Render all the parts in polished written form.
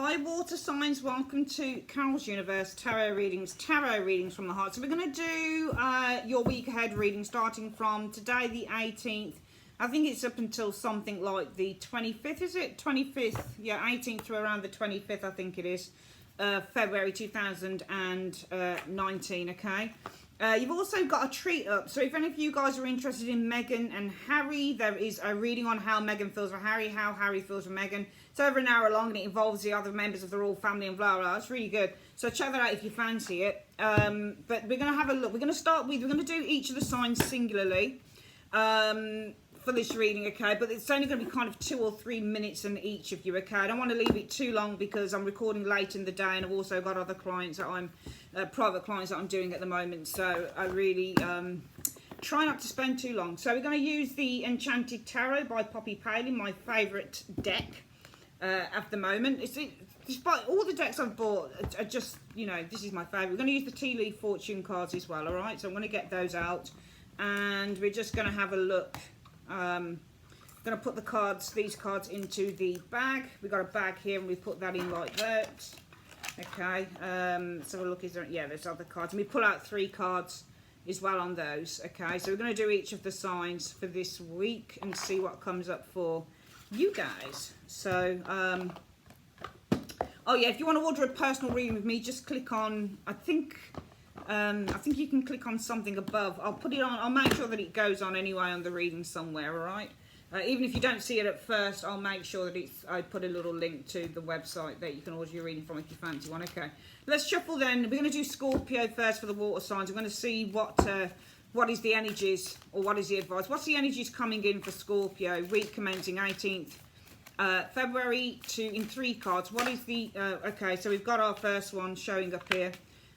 Hi water signs, welcome to Carol's Universe tarot readings from the heart. So we're going to do your week ahead reading starting from today the 18th. I think it's up until something like the 25th, is it? 25th, yeah, 18th to around the 25th I think it is, February 2019, okay? You've also got a treat up, so if any of you guys are interested in Meghan and Harry, there is a reading on how Meghan feels for Harry, how Harry feels for Meghan. It's over an hour long and it involves the other members of the royal family and blah blah. It's really good, so check that out if you fancy it. But we're going to have a look. We're going to do each of the signs singularly for this reading, okay? But it's only going to be kind of 2 or 3 minutes in each of you, okay? I don't want to leave it too long because I'm recording late in the day and I've also got other clients that I'm private clients that I'm doing at the moment, so I really try not to spend too long. So we're going to use the Enchanted Tarot by Poppy Palin, my favourite deck at the moment. Despite all the decks I've bought are just, you know, this is my favourite. We're going to use the tea leaf fortune cards as well, alright? So I'm going to get those out and we're just going to have a look. I'm going to put these cards into the bag. We've got a bag here and we put that in like that. Okay, let's have a look. Is there? Yeah, there's other cards. And we pull out 3 cards as well on those. Okay, so we're going to do each of the signs for this week and see what comes up for you guys. So, oh yeah, if you want to order a personal reading with me, just click on. I think you can click on something above. I'll put it on. I'll make sure that it goes on anyway on the reading somewhere. All right. Even if you don't see it at first, I'll make sure that I put a little link to the website that you can order your reading from if you fancy one. Okay, let's shuffle then. We're going to do Scorpio first for the water signs. We're going to see what is the energies, or what is the advice. What's the energies coming in for Scorpio, week commencing 18th February in 3 cards. What is the, okay, so we've got our first one showing up here.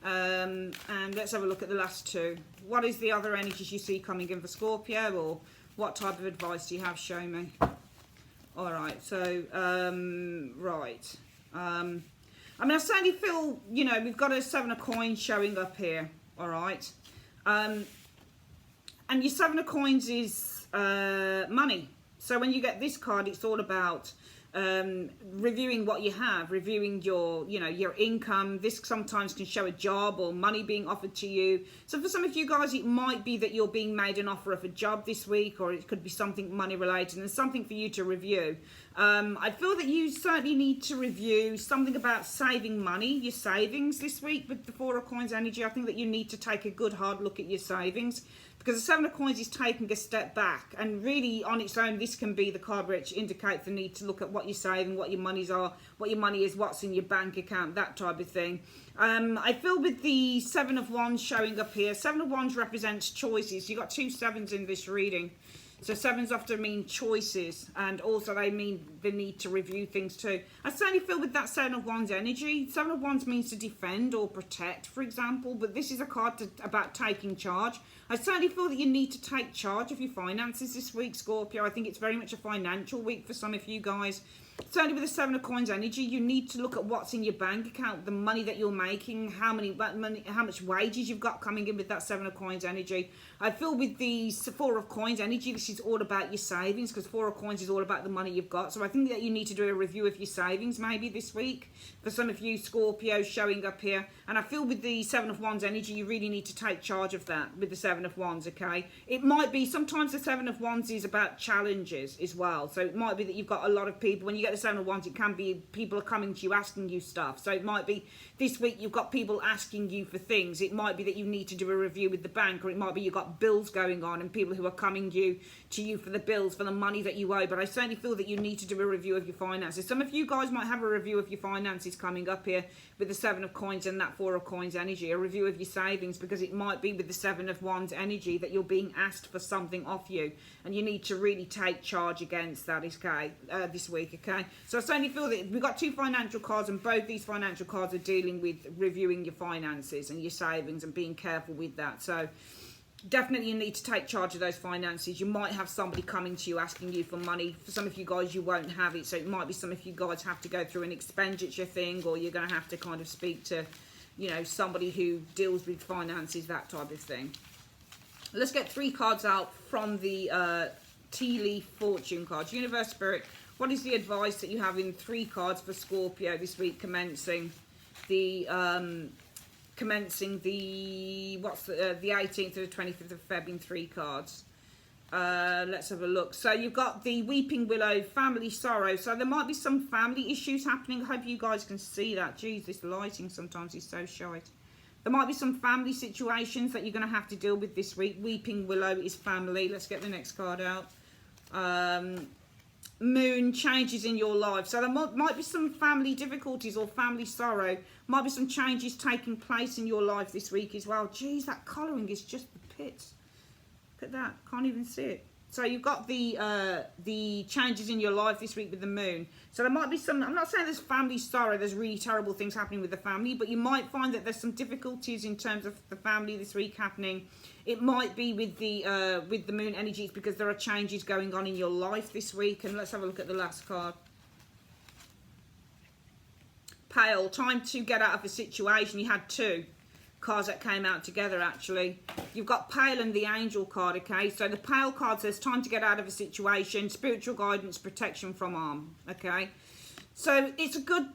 And let's have a look at the last 2. What is the other energies you see coming in for Scorpio, or what type of advice do you have? Show me. All right, so, right. I mean, I certainly feel, you know, we've got a 7 of coins showing up here, all right? And your 7 of coins is money. So when you get this card, it's all about reviewing what you have, reviewing your, you know, your income. This sometimes can show a job or money being offered to you. So for some of you guys, it might be that you're being made an offer of a job this week, or it could be something money related and something for you to review. I feel that you certainly need to review something about saving money, your savings this week with the 4 of coins energy. I think that you need to take a good hard look at your savings, because the 7 of coins is taking a step back, and really on its own this can be the card which indicates the need to look at what you're saving, what your monies are, what your money is, what's in your bank account, that type of thing. I feel with the 7 of Wands showing up here, 7 of Wands represents choices. You've got 2 7s in this reading. So 7s often mean choices, and also they mean the need to review things too. I certainly feel with that 7 of Wands energy, 7 of Wands means to defend or protect, for example, but this is a card about taking charge. I certainly feel that you need to take charge of your finances this week, Scorpio. I think it's very much a financial week for some of you guys. Certainly with the 7 of coins energy, you need to look at what's in your bank account, the money that you're making, how much wages you've got coming in with that 7 of coins energy. I feel with the 4 of coins energy, this is all about your savings, because 4 of coins is all about the money you've got. So I think that you need to do a review of your savings maybe this week for some of you Scorpios showing up here. And I feel with the 7 of Wands energy, you really need to take charge of that with the 7 of Wands, okay? It might be, sometimes the 7 of Wands is about challenges as well. So it might be that you've got a lot of people, when you get the 7 of Wands, it can be people are coming to you asking you stuff. So it might be this week you've got people asking you for things. It might be that you need to do a review with the bank, or it might be you've got bills going on and people who are coming to you for the bills, for the money that you owe. But I certainly feel that you need to do a review of your finances. Some of you guys might have a review of your finances coming up here with the 7 of coins and that 4 of coins energy, a review of your savings, because it might be with the 7 of Wands energy that you're being asked for something off you and you need to really take charge against that, okay, this week, okay? So I certainly feel that we've got 2 financial cards, and both these financial cards are dealing with reviewing your finances and your savings and being careful with that. So definitely you need to take charge of those finances. You might have somebody coming to you asking you for money. For some of you guys, you won't have it, so it might be some of you guys have to go through an expenditure thing, or you're going to have to kind of speak to, you know, somebody who deals with finances, that type of thing. Let's get 3 cards out from the tea leaf fortune cards. Universe, Spirit, What is the advice that you have in 3 cards for Scorpio this week, commencing the 18th to the 25th of Feb in 3 cards? Let's have a look. So you've got the Weeping Willow, family sorrow. So there might be some family issues happening. I hope you guys can see that. Jeez, this lighting sometimes is so shite. There might be some family situations that you're going to have to deal with this week. Weeping Willow is family. Let's get the next card out. Moon, changes in your life. So there might be some family difficulties or family sorrow. Might be some changes taking place in your life this week as well. Jeez, that colouring is just the pits. Look at that, can't even see it. So you've got the changes in your life this week with the moon. So there might be some, I'm not saying there's family sorrow, there's really terrible things happening with the family, but you might find that there's some difficulties in terms of the family this week happening. It might be with the moon energies because there are changes going on in your life this week. And let's have a look at the last card. Pale, time to get out of a situation. You had 2 cards that came out together actually. You've got Pale and the Angel card, okay? So the Pale card says time to get out of a situation, spiritual guidance, protection from harm, okay? So it's a good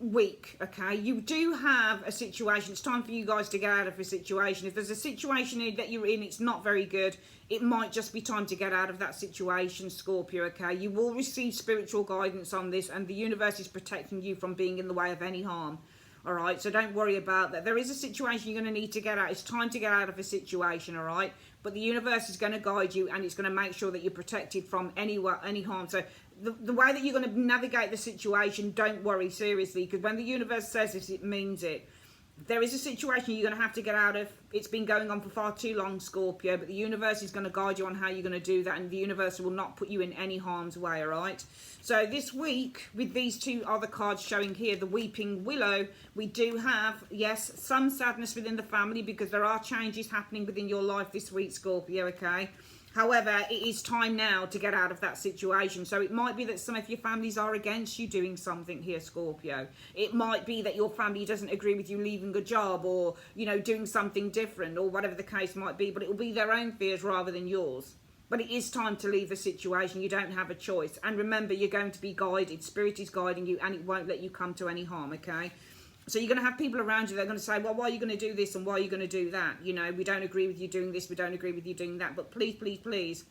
week, okay? You do have a situation. It's time for you guys to get out of a situation. If there's a situation that you're in, it's not very good, it might just be time to get out of that situation, Scorpio, okay? You will receive spiritual guidance on this, and the universe is protecting you from being in the way of any harm. All right, so don't worry about that. There is a situation you're going to need to get out. It's time to get out of a situation, all right? But the universe is going to guide you, and it's going to make sure that you're protected from any harm. So the way that you're going to navigate the situation, don't worry, seriously, because when the universe says this, it means it. There is a situation you're going to have to get out of. It's been going on for far too long, Scorpio, but the universe is going to guide you on how you're going to do that, and the universe will not put you in any harm's way, all right? So this week, with these 2 other cards showing here, the Weeping Willow, we do have, yes, some sadness within the family because there are changes happening within your life this week, Scorpio, okay? However, it is time now to get out of that situation. So it might be that some of your families are against you doing something here, Scorpio. It might be that your family doesn't agree with you leaving a job or, you know, doing something different or whatever the case might be. But it will be their own fears rather than yours. But it is time to leave the situation. You don't have a choice. And remember, you're going to be guided. Spirit is guiding you and it won't let you come to any harm, okay? So you're going to have people around you that are going to say, well, why are you going to do this and why are you going to do that? You know, we don't agree with you doing this, we don't agree with you doing that. But please, please, please,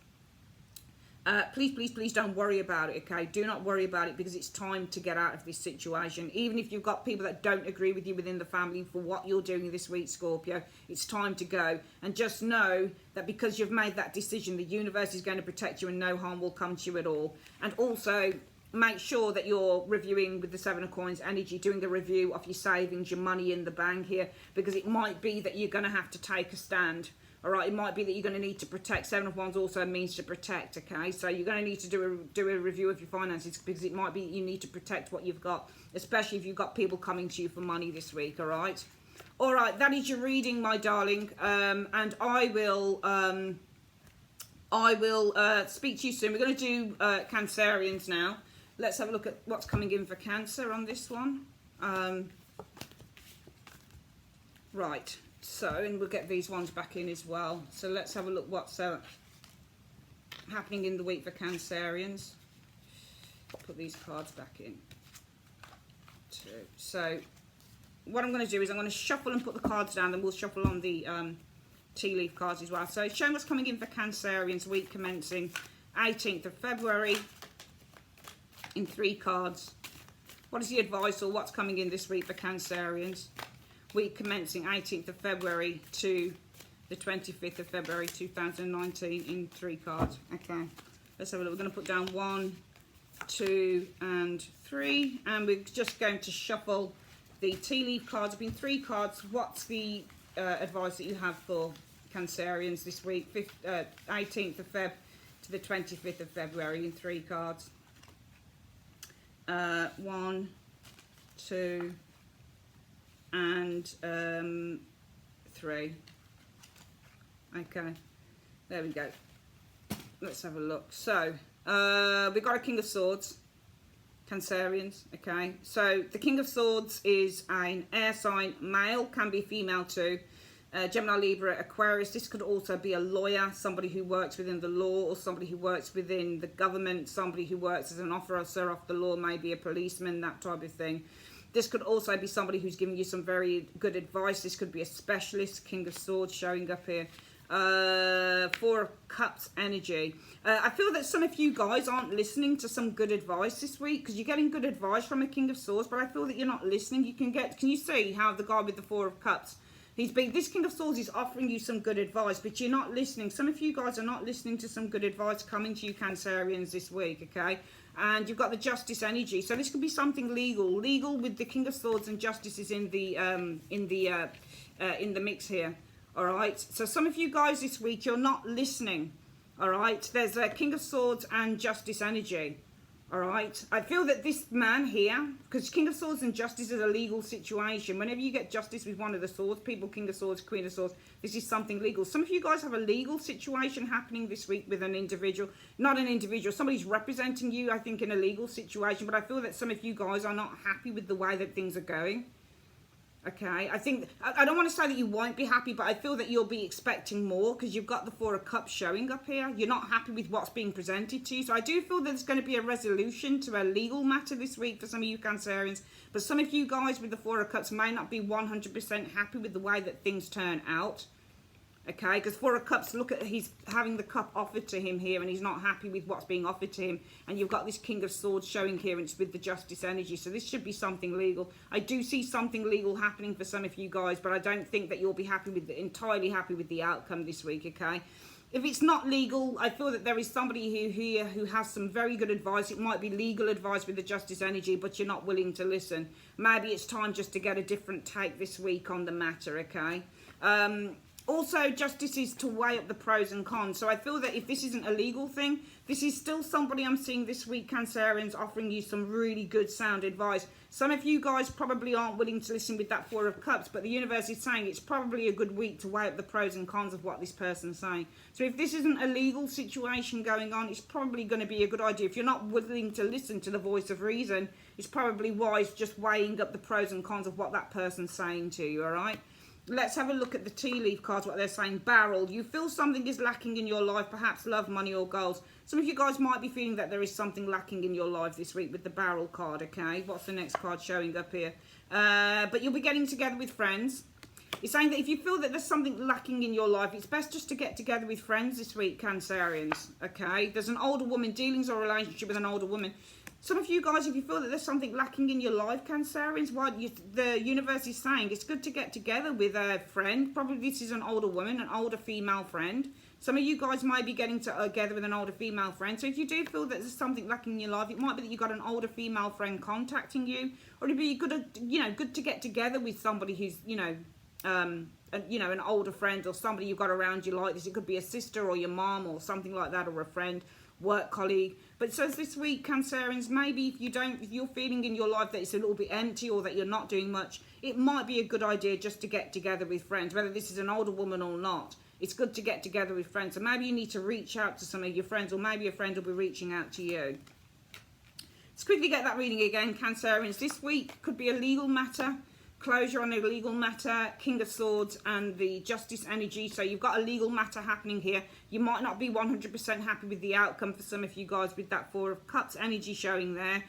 please don't worry about it, okay? Do not worry about it because it's time to get out of this situation. Even if you've got people that don't agree with you within the family for what you're doing this week, Scorpio, it's time to go. And just know that because you've made that decision, the universe is going to protect you and no harm will come to you at all. And also, make sure that you're reviewing with the 7 of Coins energy, doing a review of your savings, your money in the bank here, because it might be that you're going to have to take a stand. All right, it might be that you're going to need to protect. 7 of Wands also means to protect, okay? So you're going to need to do a review of your finances because it might be you need to protect what you've got, especially if you've got people coming to you for money this week, all right? All right, that is your reading, my darling, and I will speak to you soon. We're going to do Cancerians now. Let's have a look at what's coming in for Cancer on this one. Right, so, and we'll get these ones back in as well. So let's have a look what's happening in the week for Cancerians. Put these cards back in. So, what I'm going to do is I'm going to shuffle and put the cards down, then we'll shuffle on the tea leaf cards as well. So, showing what's coming in for Cancerians, week commencing 18th of February. In 3 cards. What is the advice or what's coming in this week for Cancerians? Week commencing 18th of February to the 25th of February 2019 in 3 cards. Okay, let's have a look. We're going to put down 1, 2 and 3 and we're just going to shuffle the tea leaf cards. It's been 3 cards. What's the advice that you have for Cancerians this week? 18th of Feb to the 25th of February in 3 cards. 1, 2 and 3. Okay, there we go. Let's have a look. So we've got a King of Swords, Cancerians. Okay, so the King of Swords is an air sign, male, can be female too. Gemini, Libra, Aquarius. This could also be a lawyer, somebody who works within the law, or somebody who works within the government, somebody who works as an officer of the law, maybe a policeman, that type of thing. This could also be somebody who's giving you some very good advice. This could be a specialist. King of Swords showing up here. Four of Cups energy. I feel that some of you guys aren't listening to some good advice this week, because you're getting good advice from a King of Swords, but I feel that you're not listening. Can you see how the guy with the Four of Cups, this King of Swords is offering you some good advice, but you're not listening. Some of you guys are not listening to some good advice coming to you, Cancerians, this week, okay? And you've got the Justice energy, so this could be something legal with the King of Swords, and Justice is in the mix here. All right, so some of you guys this week, you're not listening. All right, there's a King of Swords and Justice energy. All right, I feel that this man here, because King of Swords and Justice is a legal situation. Whenever you get Justice with one of the swords, people, King of Swords, Queen of Swords, this is something legal. Some of you guys have a legal situation happening this week with an individual, not an individual, somebody's representing you, I think, in a legal situation, but I feel that some of you guys are not happy with the way that things are going. Okay, I don't want to say that you won't be happy, but I feel that you'll be expecting more, because you've got the Four of Cups showing up here. You're not happy with what's being presented to you. So I do feel that there's going to be a resolution to a legal matter this week for some of you Cancerians. But some of you guys with the Four of Cups may not be 100% happy with the way that things turn out. Okay, because Four of Cups, look at, he's having the cup offered to him here, and he's not happy with what's being offered to him. And you've got this King of Swords showing here, and it's with the Justice energy. So this should be something legal. I do see something legal happening for some of you guys, but I don't think that you'll be entirely happy with the outcome this week, okay? If it's not legal, I feel that there is somebody here who has some very good advice. It might be legal advice with the Justice energy, but you're not willing to listen. Maybe it's time just to get a different take this week on the matter, okay? Also, Justice is to weigh up the pros and cons. So I feel that if this isn't a legal thing, this is still somebody I'm seeing this week, Cancerians, offering you some really good sound advice. Some of you guys probably aren't willing to listen with that Four of Cups, but the universe is saying it's probably a good week to weigh up the pros and cons of what this person's saying. So if this isn't a legal situation going on, it's probably going to be a good idea. If you're not willing to listen to the voice of reason, it's probably wise just weighing up the pros and cons of what that person's saying to you, all right? Let's have a look at the tea leaf cards, what they're saying. Barrel. You feel something is lacking in your life, perhaps love, money, or goals. Some of you guys might be feeling that there is something lacking in your life this week with the barrel card, okay? What's the next card showing up here? But you'll be getting together with friends. It's saying that if you feel that there's something lacking in your life, it's best just to get together with friends this week, Cancerians, okay? There's an older woman, dealings or relationship with an older woman. Some of you guys, if you feel that there's something lacking in your life, Cancerians, the universe is saying it's good to get together with a friend. Probably this is an older woman, an older female friend. Some of you guys might be getting together with an older female friend. So if you do feel that there's something lacking in your life, it might be that you've got an older female friend contacting you, or it'd be good to get together with somebody who's, an older friend, or somebody you've got around you like this. It could be a sister or your mom or something like that, or a friend, work colleague. But it says this week, Cancerians, maybe if you're feeling in your life that it's a little bit empty or that you're not doing much, it might be a good idea just to get together with friends, whether this is an older woman or not. It's good to get together with friends. So maybe you need to reach out to some of your friends, or maybe a friend will be reaching out to you. Let's quickly get that reading again, Cancerians. This week could be a legal matter, closure on a legal matter, King of Swords and the Justice energy. So you've got a legal matter happening here. You might not be 100% happy with the outcome for some of you guys with that Four of Cups energy showing there.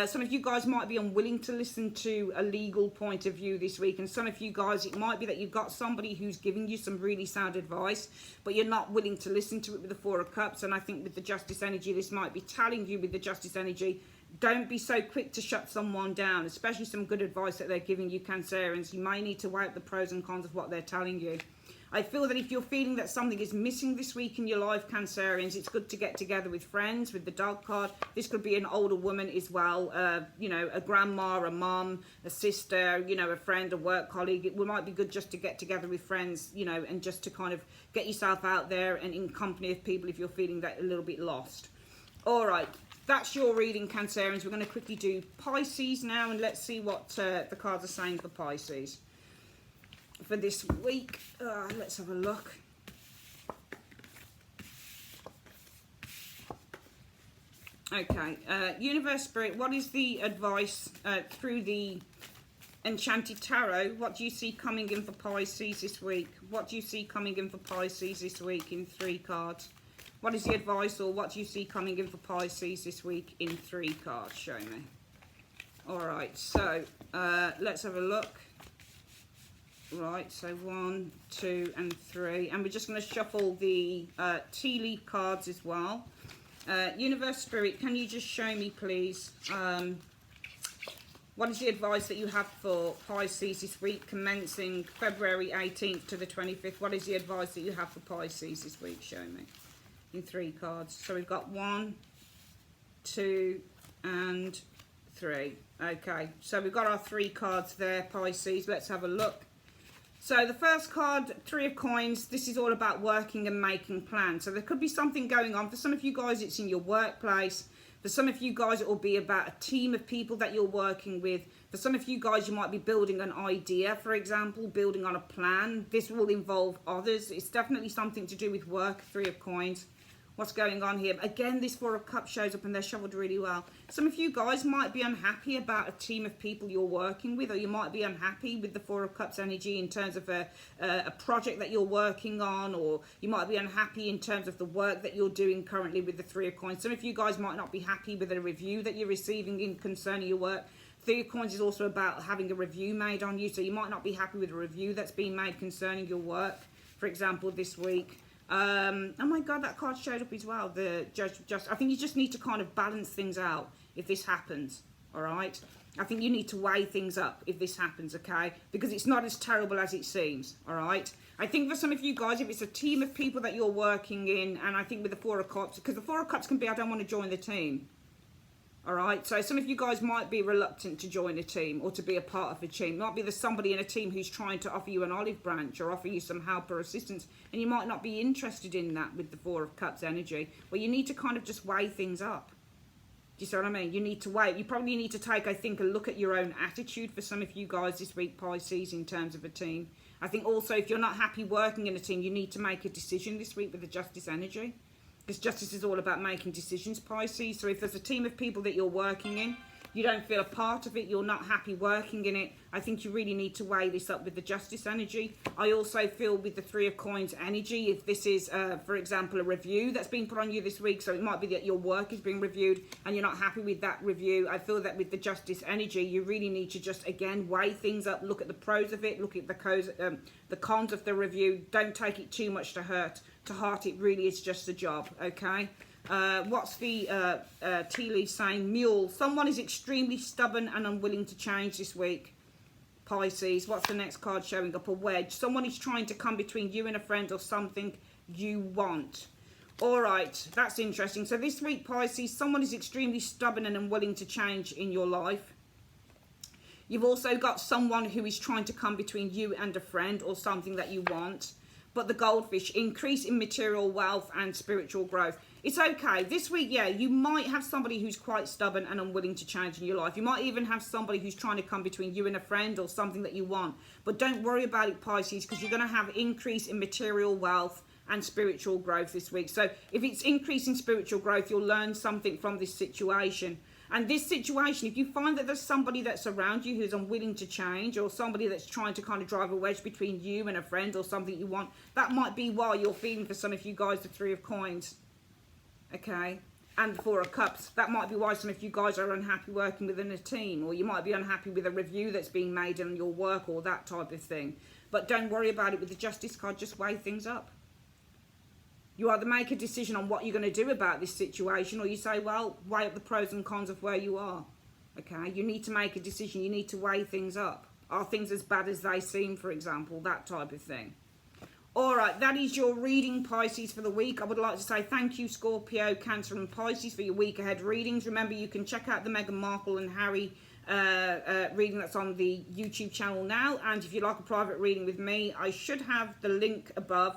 Some of you guys might be unwilling to listen to a legal point of view this week. And some of you guys, it might be that you've got somebody who's giving you some really sound advice, but you're not willing to listen to it with the Four of Cups. And I think with the Justice energy, this might be telling you with the Justice energy, don't be so quick to shut someone down, especially some good advice that they're giving you, Cancerians. You may need to weigh up the pros and cons of what they're telling you. I feel that if you're feeling that something is missing this week in your life, Cancerians, it's good to get together with friends, with the dog card. This could be an older woman as well, a grandma, a mom, a sister, a friend, a work colleague. It might be good just to get together with friends, and just to kind of get yourself out there and in company of people if you're feeling that a little bit lost. All right. That's your reading, Cancerians. We're going to quickly do Pisces now, and let's see what the cards are saying for Pisces for this week. Let's have a look. Okay, Universe Spirit, what is the advice through the Enchanted Tarot, what do you see coming in for Pisces this week? What do you see coming in for Pisces this week in 3 cards? What is the advice, or what do you see coming in for Pisces this week in 3 cards? Show me. Alright, so let's have a look. Right, so 1, 2 and 3. And we're just going to shuffle the tea leaf cards as well. Universe Spirit, can you just show me, please, what is the advice that you have for Pisces this week, commencing February 18th to the 25th? What is the advice that you have for Pisces this week? Show me in 3 cards. So we've got 1, 2 and 3. Okay, so we've got our 3 cards there, Pisces. Let's have a look. So the first card, 3 of Coins, this is all about working and making plans. So there could be something going on. For some of you guys, it's in your workplace. For some of you guys, it will be about a team of people that you're working with. For some of you guys, you might be building an idea, for example, building on a plan. This will involve others. It's definitely something to do with work, 3 of Coins. What's going on here? Again, this 4 of Cups shows up and they're shuffled really well. Some of you guys might be unhappy about a team of people you're working with, or you might be unhappy with the 4 of Cups energy in terms of a project that you're working on, or you might be unhappy in terms of the work that you're doing currently with the 3 of Coins. Some of you guys might not be happy with a review that you're receiving in concerning your work. 3 of Coins is also about having a review made on you, so you might not be happy with a review that's been made concerning your work, for example, this week. Oh my God, that card showed up as well. The Judge. I think you just need to kind of balance things out if this happens. All right. I think you need to weigh things up if this happens, okay? Because it's not as terrible as it seems. All right. I think for some of you guys, if it's a team of people that you're working in, and I think with the 4 of Cups, because the 4 of Cups can be, I don't want to join the team. All right, so some of you guys might be reluctant to join a team or to be a part of a team. Might be there's somebody in a team who's trying to offer you an olive branch or offer you some help or assistance, and you might not be interested in that with the 4 of Cups energy. Well, you need to kind of just weigh things up. Do you see what I mean? You need to weigh. You probably need to take, I think, a look at your own attitude for some of you guys this week, Pisces, in terms of a team. I think also if you're not happy working in a team, you need to make a decision this week with the Justice energy. Because Justice is all about making decisions, Pisces. So if there's a team of people that you're working in, you don't feel a part of it, you're not happy working in it, I think you really need to weigh this up with the Justice energy. I also feel with the 3 of Coins energy, if this is, for example, a review that's been put on you this week, so it might be that your work is being reviewed and you're not happy with that review, I feel that with the Justice energy, you really need to just, again, weigh things up, look at the pros of it, look at the cons of the review. Don't take it too much to heart. It really is just a job, okay? What's the tea leaf saying? Mule. Someone is extremely stubborn and unwilling to change this week, Pisces. What's the next card showing up? A wedge. Someone is trying to come between you and a friend or something you want. All right, that's interesting. So this week, Pisces, someone is extremely stubborn and unwilling to change in your life. You've also got someone who is trying to come between you and a friend or something that you want. But the goldfish, increase in material wealth and spiritual growth. It's okay. This week, yeah, you might have somebody who's quite stubborn and unwilling to change in your life. You might even have somebody who's trying to come between you and a friend or something that you want. But don't worry about it, Pisces, because you're going to have increase in material wealth and spiritual growth this week. So if it's increase in spiritual growth, you'll learn something from this situation. And this situation, if you find that there's somebody that's around you who's unwilling to change, or somebody that's trying to kind of drive a wedge between you and a friend or something you want, that might be why you're feeling, for some of you guys, the 3 of Coins. Okay? And the 4 of Cups. That might be why some of you guys are unhappy working within a team, or you might be unhappy with a review that's being made on your work or that type of thing. But don't worry about it with the Justice card. Just weigh things up. You either make a decision on what you're going to do about this situation, or you say, well, weigh up the pros and cons of where you are. Okay? You need to make a decision. You need to weigh things up. Are things as bad as they seem, for example? That type of thing. All right, that is your reading, Pisces, for the week. I would like to say thank you, Scorpio, Cancer and Pisces, for your week ahead readings. Remember, you can check out the Meghan Markle and Harry reading that's on the YouTube channel now. And if you'd like a private reading with me, I should have the link above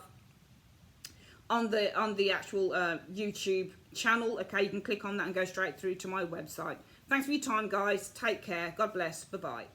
on the actual YouTube channel. Okay, you can click on that and go straight through to my website. Thanks for your time, guys. Take care. God bless. Bye-bye.